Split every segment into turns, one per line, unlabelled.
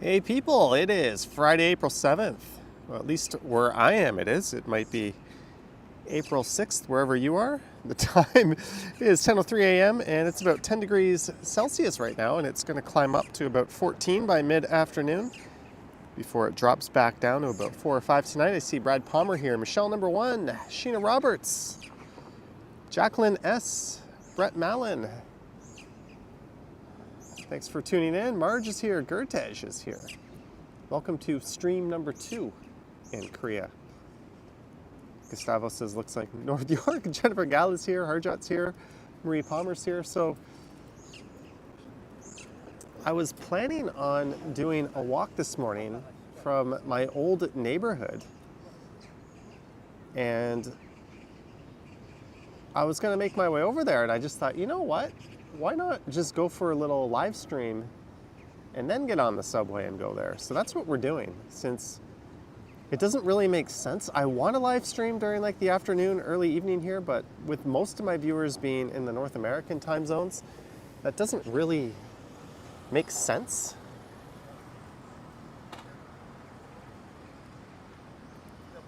Hey people, it is Friday, April 7th. Well, at least where I am it is. It might be April 6th wherever you are. The time is 10:03 a.m. and it's about 10 degrees Celsius right now, and it's going to climb up to about 14 by mid-afternoon before it drops back down to about 4 or 5 tonight. I see Brad Palmer here, Michelle number 1, Sheena Roberts, Jacqueline S., Brett Mallon. Thanks for tuning in. Marge is here. Gertej is here. Welcome to stream number 2 in Korea. Gustavo says, looks like North York. Jennifer Gall is here. Harjot's here. Marie Palmer's here. So I was planning on doing a walk this morning from my old neighborhood. And I was going to make my way over there. And I just thought, you know what? Why not just go for a little live stream and then get on the subway and go there? So that's what we're doing, since it doesn't really make sense. I want to live stream during like the afternoon, early evening here, but with most of my viewers being in the North American time zones, that doesn't really make sense.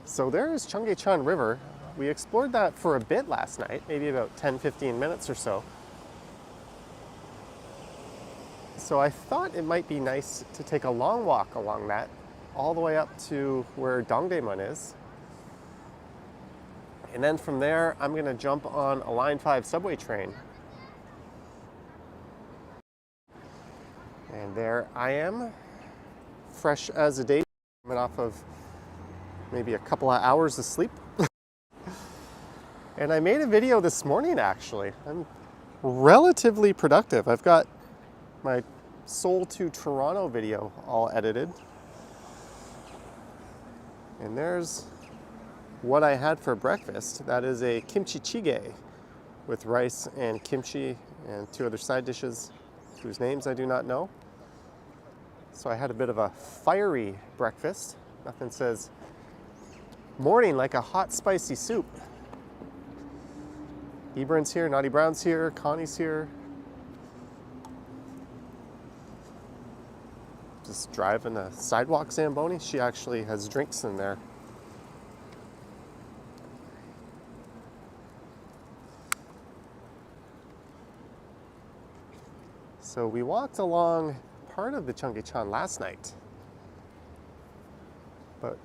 So there is Cheonggyecheon River. We explored that for a bit last night, maybe about 10-15 minutes or so. So I thought it might be nice to take a long walk along that, all the way up to where Dongdamun is. And then from there, I'm going to jump on a Line 5 subway train. And there I am, fresh as a daisy, coming off of maybe a couple of hours of sleep. And I made a video this morning, actually. I'm relatively productive. I've got my Seoul to Toronto video all edited. And there's what I had for breakfast. That is a kimchi jjigae with rice and kimchi and 2 other side dishes whose names I do not know. So I had a bit of a fiery breakfast. Nothing says morning like a hot spicy soup. Ebron's here, Naughty Brown's here, Connie's here. Just driving a sidewalk Zamboni. She actually has drinks in there. So we walked along part of the Cheonggyecheon last night. But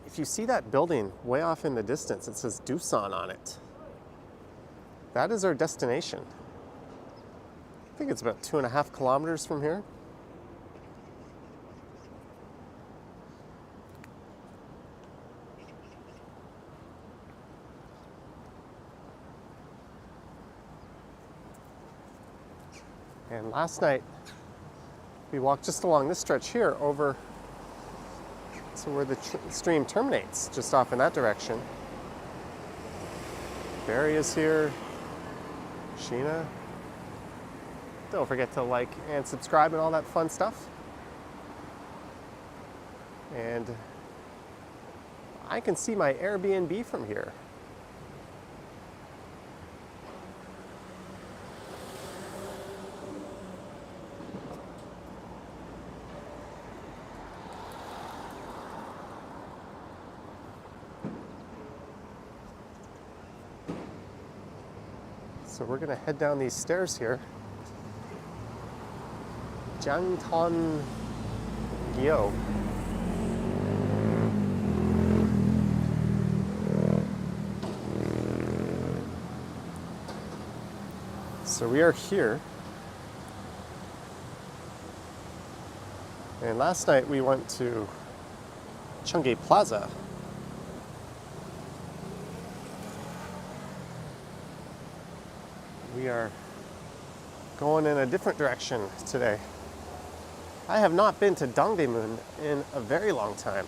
if you see that building way off in the distance, it says Doosan on it. That is our destination. I think it's about 2.5 kilometers from here. And last night, we walked just along this stretch here over to where the stream terminates, just off in that direction. Barry is here. Sheena. Don't forget to like and subscribe and all that fun stuff. And I can see my Airbnb from here. So we're gonna head down these stairs here. Cheonggyecheon. So we are here. And last night we went to Cheonggye Plaza. We are going in a different direction today. I have not been to Dongdamun in a very long time.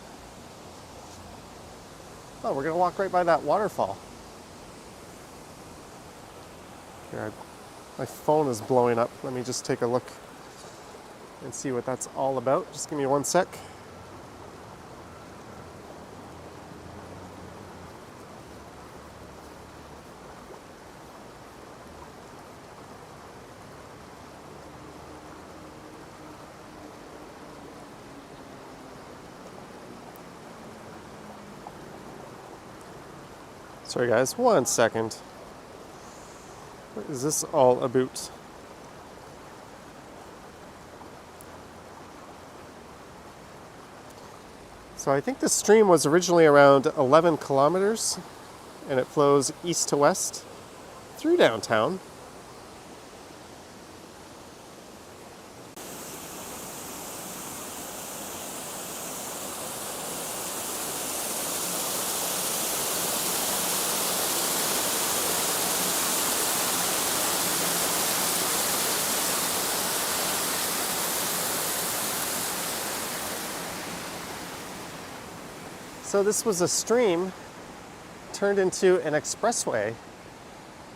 Oh, we're gonna walk right by that waterfall. Here, my phone is blowing up. Let me just take a look and see what that's all about. Just give me 1 sec. Sorry guys, 1 second. What is this all about? So I think this stream was originally around 11 kilometers and it flows east to west through downtown. So this was a stream turned into an expressway,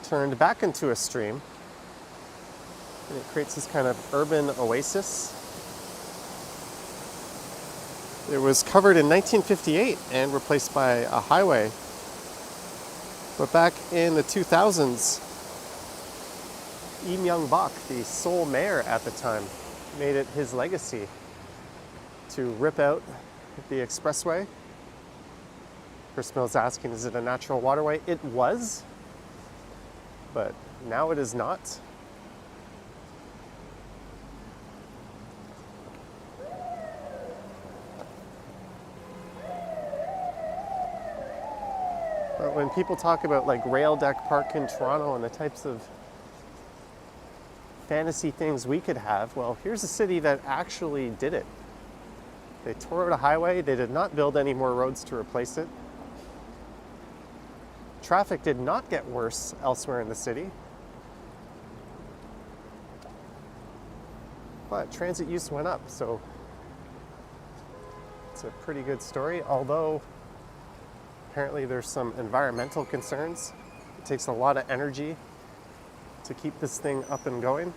turned back into a stream, and it creates this kind of urban oasis. It was covered in 1958 and replaced by a highway. But back in the 2000s, Lee Myung-bak, the Seoul mayor at the time, made it his legacy to rip out the expressway. Person was asking, is it a natural waterway? It was, but now it is not. But when people talk about like Rail Deck Park in Toronto and the types of fantasy things we could have, well, here's a city that actually did it. They tore out a highway, they did not build any more roads to replace it. Traffic did not get worse elsewhere in the city. But transit use went up, so it's a pretty good story, although apparently there's some environmental concerns. It takes a lot of energy to keep this thing up and going.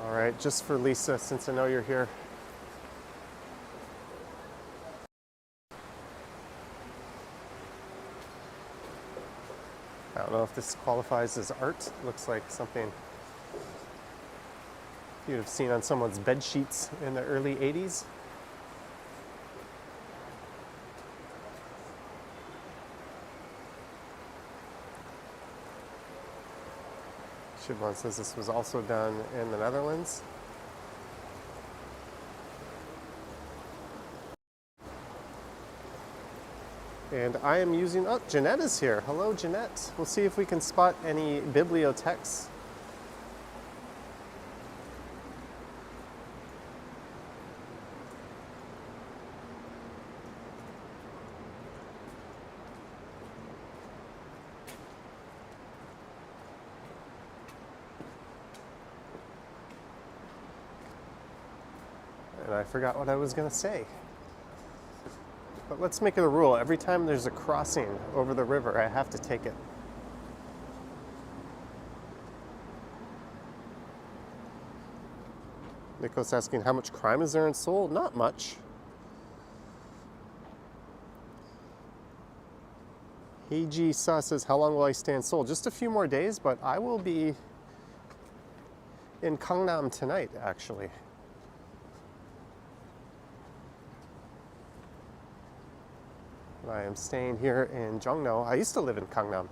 All right, just for Lisa, since I know you're here. I don't know if this qualifies as art. Looks like something you'd have seen on someone's bed sheets in the early 80s. Shibon says this was also done in the Netherlands. And I am using, oh, Jeanette is here. Hello, Jeanette. We'll see if we can spot any bibliotheques. And I forgot what I was going to say. But let's make it a rule. Every time there's a crossing over the river, I have to take it. Nico's asking, how much crime is there in Seoul? Not much. Heiji Sa says, how long will I stay in Seoul? Just a few more days, but I will be in Gangnam tonight, actually. I am staying here in Jongno. I used to live in Gangnam.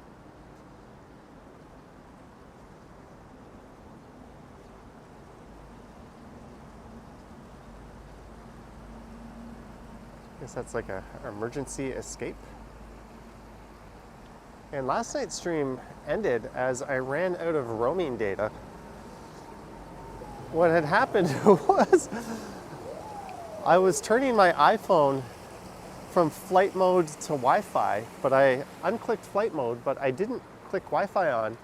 I guess that's like an emergency escape. And last night's stream ended as I ran out of roaming data. What had happened was I was turning my iPhone from flight mode to Wi-Fi, but I unclicked flight mode, but I didn't click Wi-Fi on,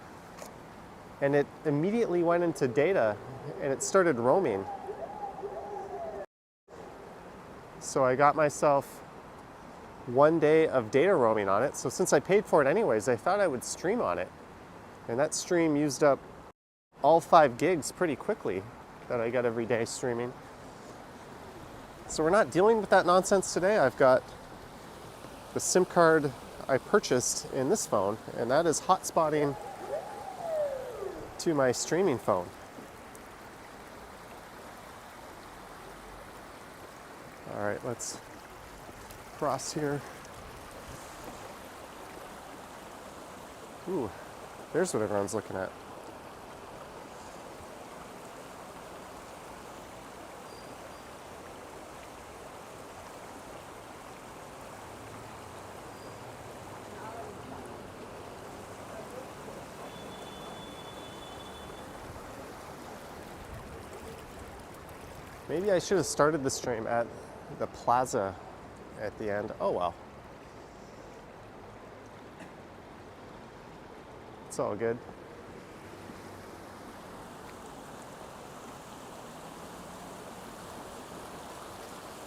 and it immediately went into data and it started roaming. So I got myself 1 day of data roaming on it. So since I paid for it anyways, I thought I would stream on it. And that stream used up all 5 gigs pretty quickly that I get every day streaming. So we're not dealing with that nonsense today. I've got the SIM card I purchased in this phone, and that is hotspotting to my streaming phone. All right, let's cross here. Ooh, there's what everyone's looking at. Maybe I should have started the stream at the plaza at the end. Oh well. It's all good.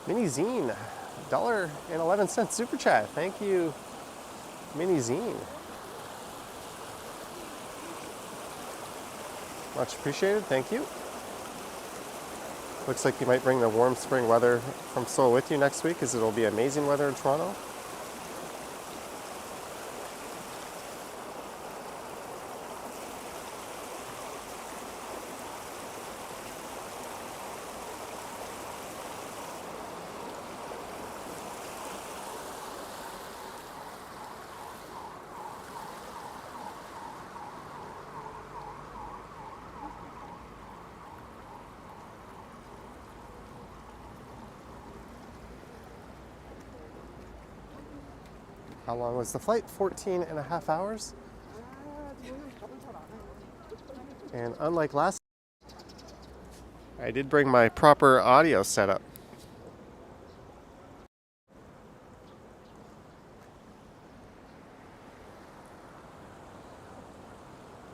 Mini Zine, $1.11 super chat. Thank you, Mini Zine. Much appreciated. Thank you. Looks like you might bring the warm spring weather from Seoul with you next week, as it'll be amazing weather in Toronto. How long was the flight? 14 and a half hours. And unlike last, I did bring my proper audio setup.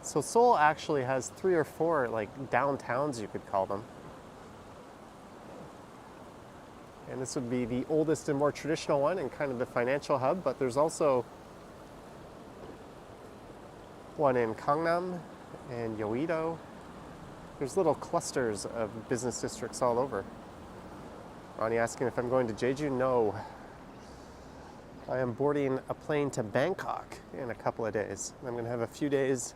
So Seoul actually has 3 or 4 like downtowns, you could call them. And this would be the oldest and more traditional one and kind of the financial hub, but there's also one in Gangnam and Yeouido. There's little clusters of business districts all over. Ronnie asking if I'm going to Jeju. No. I am boarding a plane to Bangkok in a couple of days. I'm going to have a few days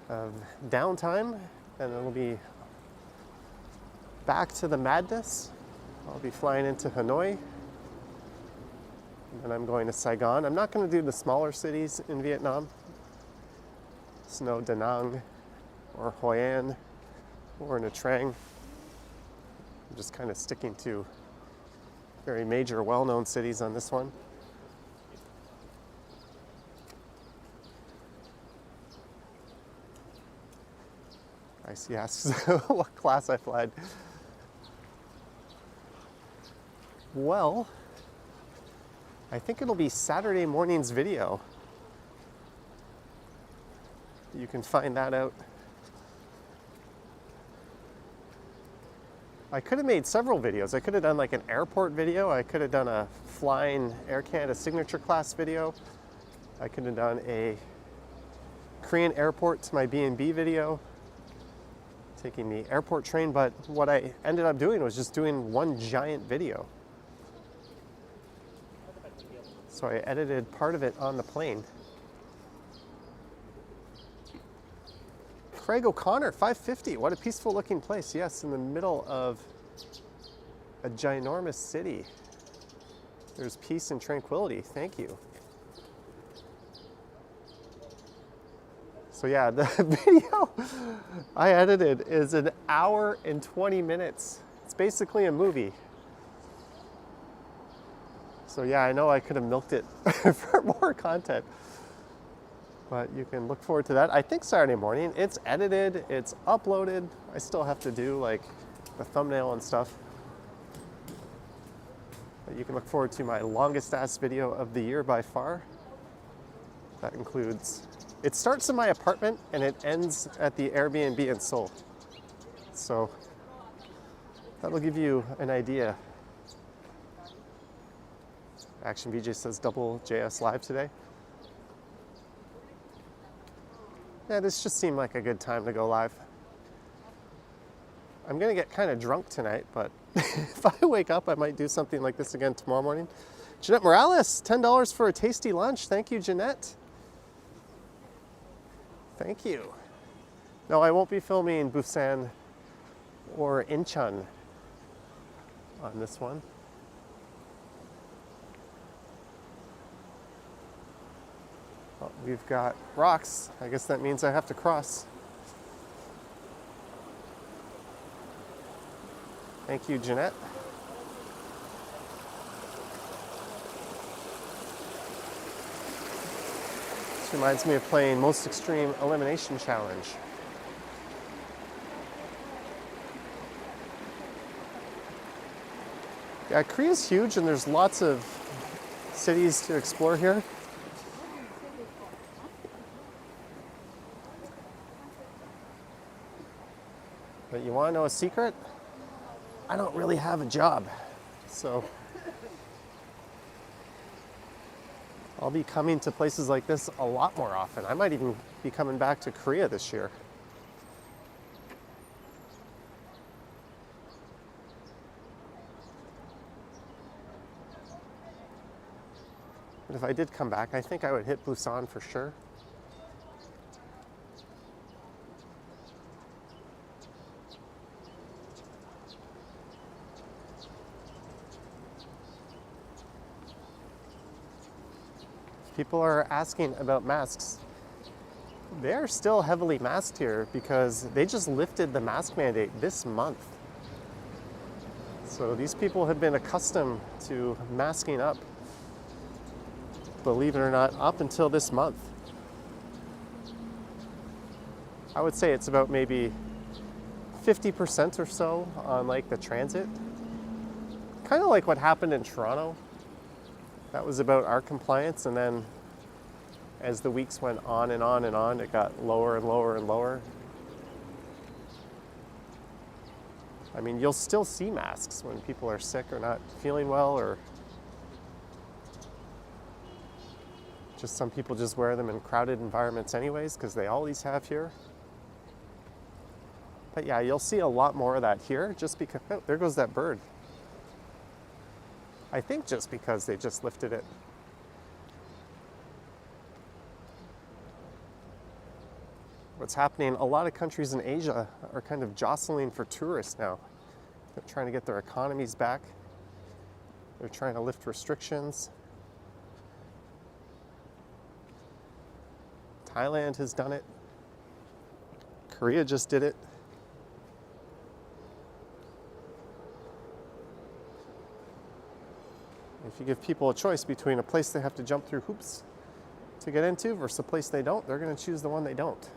of downtime, and then we'll be back to the madness. I'll be flying into Hanoi, and I'm going to Saigon. I'm not going to do the smaller cities in Vietnam. There's no Da Nang or Hoi An or Nha Trang. I'm just kind of sticking to very major, well-known cities on this one. Icy asks what class I flied. Well, I think it'll be Saturday morning's video. You can find that out. I could have made several videos. I could have done like an airport video. I could have done a flying Air Canada signature class video. I could have done a Korean airport to my B&B video, taking the airport train, but what I ended up doing was just doing one giant video. So I edited part of it on the plane. Craig O'Connor, 550. What a peaceful looking place. Yes, in the middle of a ginormous city. There's peace and tranquility. Thank you. So yeah, the video I edited is an hour and 20 minutes. It's basically a movie. So yeah, I know I could have milked it for more content, but you can look forward to that. I think Saturday morning. It's edited, it's uploaded. I still have to do like the thumbnail and stuff. But you can look forward to my longest ass video of the year by far. That includes, it starts in my apartment and it ends at the Airbnb in Seoul. So that'll give you an idea. Action VJ says double JS live today. Yeah, this just seemed like a good time to go live. I'm gonna get kind of drunk tonight, but if I wake up, I might do something like this again tomorrow morning. Jeanette Morales, $10 for a tasty lunch. Thank you, Jeanette. Thank you. No, I won't be filming Busan or Incheon on this one. Oh, we've got rocks. I guess that means I have to cross. Thank you, Jeanette. This reminds me of playing Most Extreme Elimination Challenge. Yeah, Korea's huge and there's lots of cities to explore here. But you want to know a secret? I don't really have a job, so I'll be coming to places like this a lot more often. I might even be coming back to Korea this year. But if I did come back, I think I would hit Busan for sure. People are asking about masks. They're still heavily masked here because they just lifted the mask mandate this month. So these people have been accustomed to masking up, believe it or not, up until this month. I would say it's about maybe 50% or so on like the transit. Kind of like what happened in Toronto. That was about our compliance, and then as the weeks went on and on and on, it got lower and lower and lower. I mean, you'll still see masks when people are sick or not feeling well, or just some people just wear them in crowded environments anyways, because they always have here. But yeah, you'll see a lot more of that here just because, oh, there goes that bird. I think just because they just lifted it. What's happening, a lot of countries in Asia are kind of jostling for tourists now. They're trying to get their economies back. They're trying to lift restrictions. Thailand has done it. Korea just did it. If you give people a choice between a place they have to jump through hoops to get into versus a place they don't, they're going to choose the one they don't.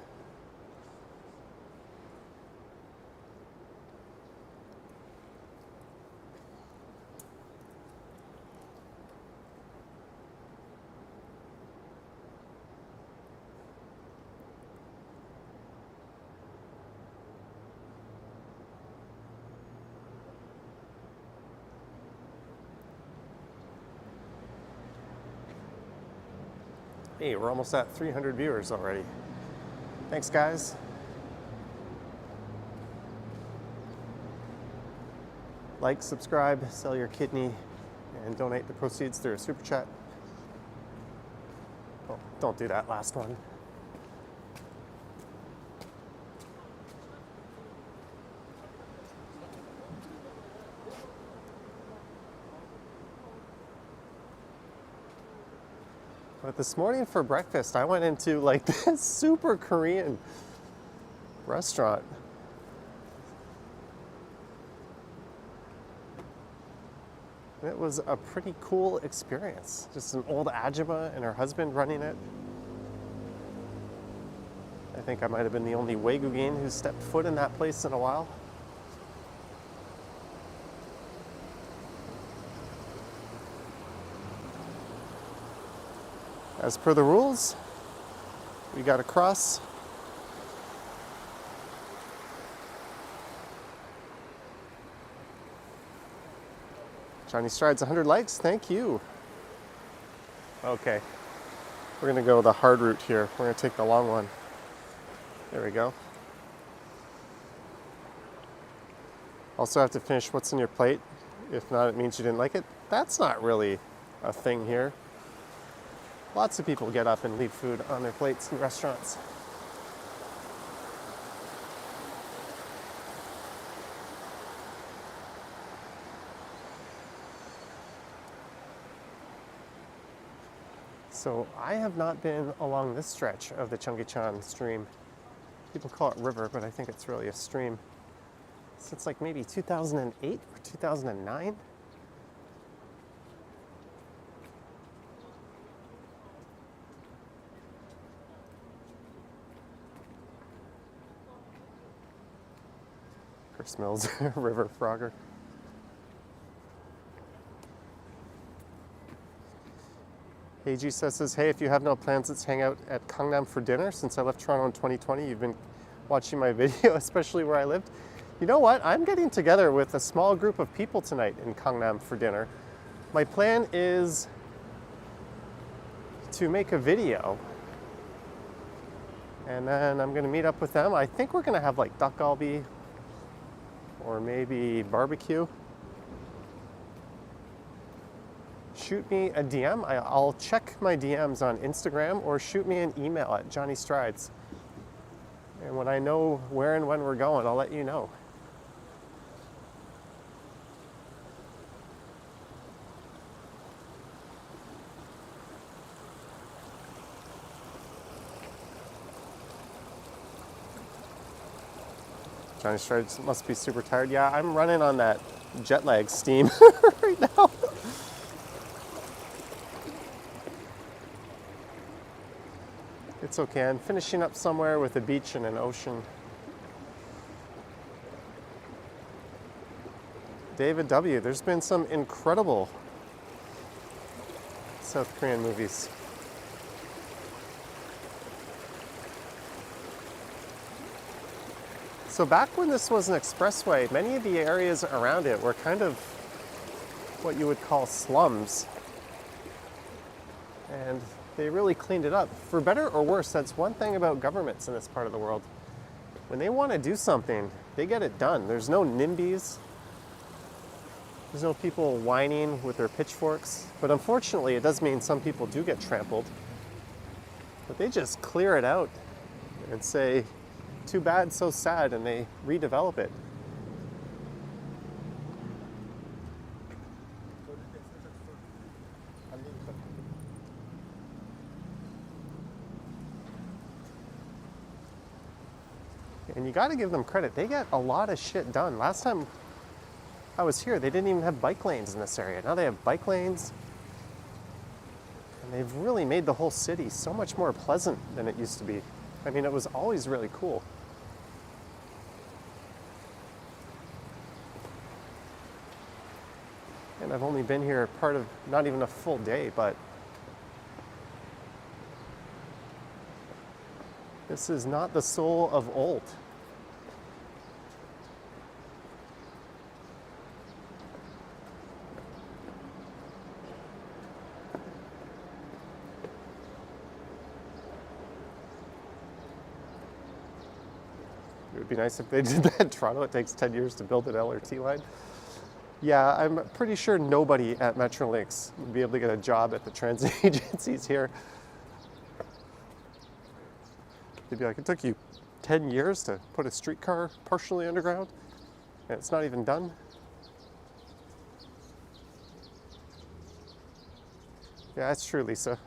Hey, we're almost at 300 viewers already. Thanks, guys. Like, subscribe, sell your kidney, and donate the proceeds through a super chat. Oh, don't do that last one. But this morning for breakfast, I went into like this super Korean restaurant. And it was a pretty cool experience. Just an old ajumma and her husband running it. I think I might have been the only Waegugin who stepped foot in that place in a while. As per the rules, we got to cross. Johnny Strides 100 likes, thank you. Okay, we're gonna go the hard route here. We're gonna take the long one. There we go. Also have to finish what's in your plate. If not, it means you didn't like it. That's not really a thing here. Lots of people get up and leave food on their plates in restaurants. So I have not been along this stretch of the Cheonggyecheon stream. People call it river, but I think it's really a stream. Since like maybe 2008 or 2009. Chris Mills, River Frogger. Heiji says, hey, if you have no plans, let's hang out at Gangnam for dinner. Since I left Toronto in 2020, you've been watching my video, especially where I lived. You know what? I'm getting together with a small group of people tonight in Gangnam for dinner. My plan is to make a video, and then I'm gonna meet up with them. I think we're gonna have like duck galbi or maybe barbecue. Shoot me a DM. I'll check my DMs on Instagram, or shoot me an email at Johnny Strides. And when I know where and when we're going, I'll let you know. Johnny Strides must be super tired. Yeah, I'm running on that jet lag steam right now. It's okay, I'm finishing up somewhere with a beach and an ocean. David W., there's been some incredible South Korean movies. So back when this was an expressway, many of the areas around it were kind of what you would call slums. And they really cleaned it up. For better or worse, that's one thing about governments in this part of the world. When they want to do something, they get it done. There's no NIMBYs. There's no people whining with their pitchforks. But unfortunately, it does mean some people do get trampled. But they just clear it out and say, too bad, so sad, and they redevelop it. And you got to give them credit. They get a lot of shit done. Last time I was here, they didn't even have bike lanes in this area. Now they have bike lanes. And they've really made the whole city so much more pleasant than it used to be. I mean, it was always really cool. And I've only been here part of, not even a full day, but this is not the Seoul of old. It would be nice if they did that in Toronto. It takes 10 years to build an LRT line. Yeah, I'm pretty sure nobody at Metrolinx would be able to get a job at the transit agencies here. They'd be like, it took you 10 years to put a streetcar partially underground, and it's not even done. Yeah, that's true, Lisa.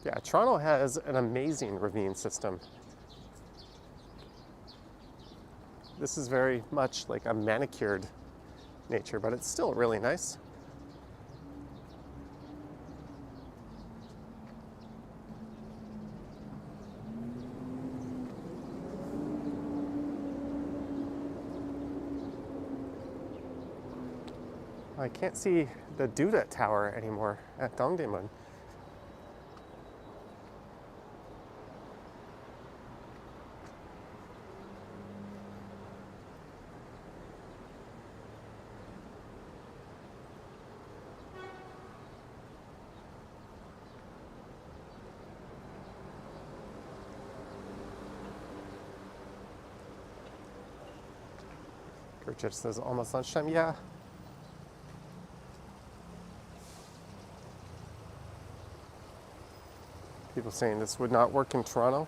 Yeah, Toronto has an amazing ravine system. This is very much like a manicured nature, but it's still really nice. I can't see the Duda Tower anymore at Dongdamun. Gurchit says almost lunchtime. Yeah. People saying this would not work in Toronto.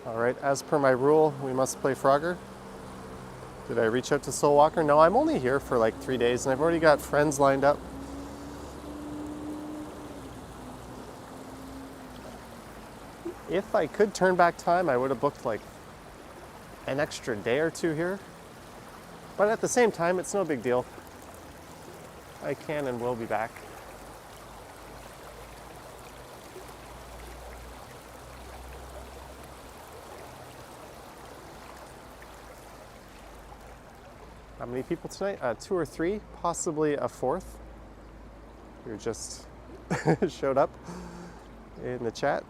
All right, as per my rule, we must play Frogger. Did I reach out to Soul Walker? No, I'm only here for like 3 days and I've already got friends lined up. If I could turn back time, I would have booked like an extra day or two here. But at the same time, it's no big deal. I can and will be back. How many people tonight? 2 or 3, possibly a 4th. Who just showed up in the chat.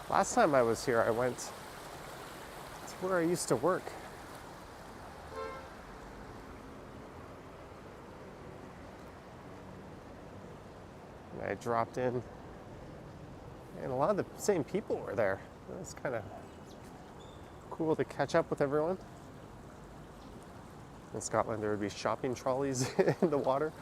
Last time I was here, I went to where I used to work. And I dropped in, and a lot of the same people were there. It was kind of cool to catch up with everyone. In Scotland, there would be shopping trolleys in the water.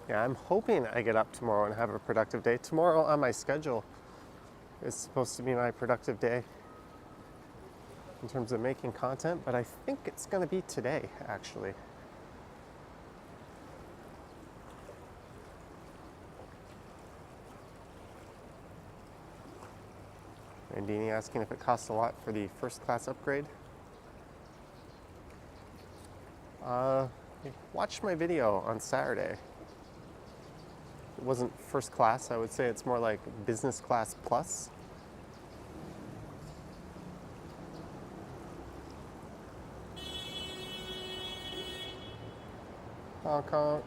Yeah, I'm hoping I get up tomorrow and have a productive day. Tomorrow on my schedule is supposed to be my productive day in terms of making content, but I think it's going to be today, actually. And Dini asking if it costs a lot for the first class upgrade. Watch my video on Saturday. It wasn't first class, I would say it's more like business class plus. Honk honk.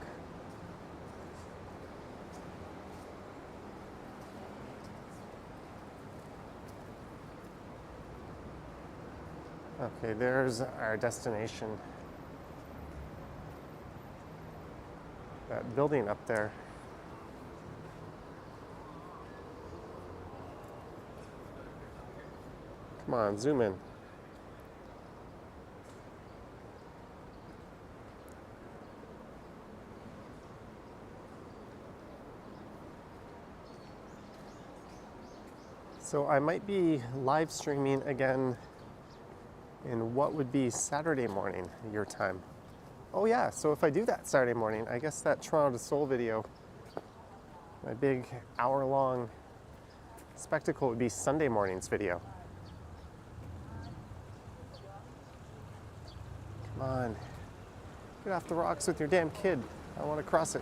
Okay, there's our destination. That building up there. Come on, zoom in. So I might be live streaming again in what would be Saturday morning, your time. Oh yeah, so if I do that Saturday morning, I guess that Toronto to Seoul video, my big hour-long spectacle would be Sunday morning's video. Come on, get off the rocks with your damn kid. I want to cross it.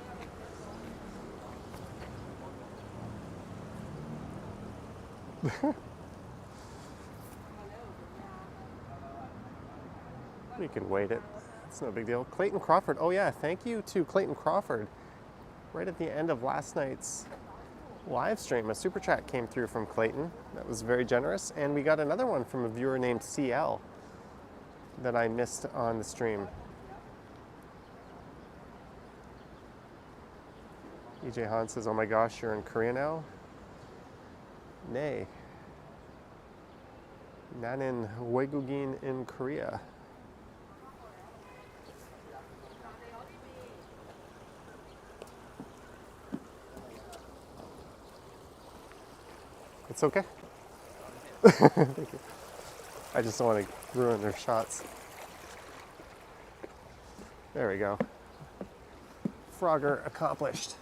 We can wait it. It's no big deal. Clayton Crawford. Oh yeah, thank you to Clayton Crawford. Right at the end of last night's live stream, a super chat came through from Clayton. That was very generous. And we got another one from a viewer named CL that I missed on the stream. EJ Han says, oh my gosh, you're in Korea now? Nay. Nanin Waegugin in Korea. It's okay. Thank you. I just don't want to ruin their shots. There we go. Frogger accomplished.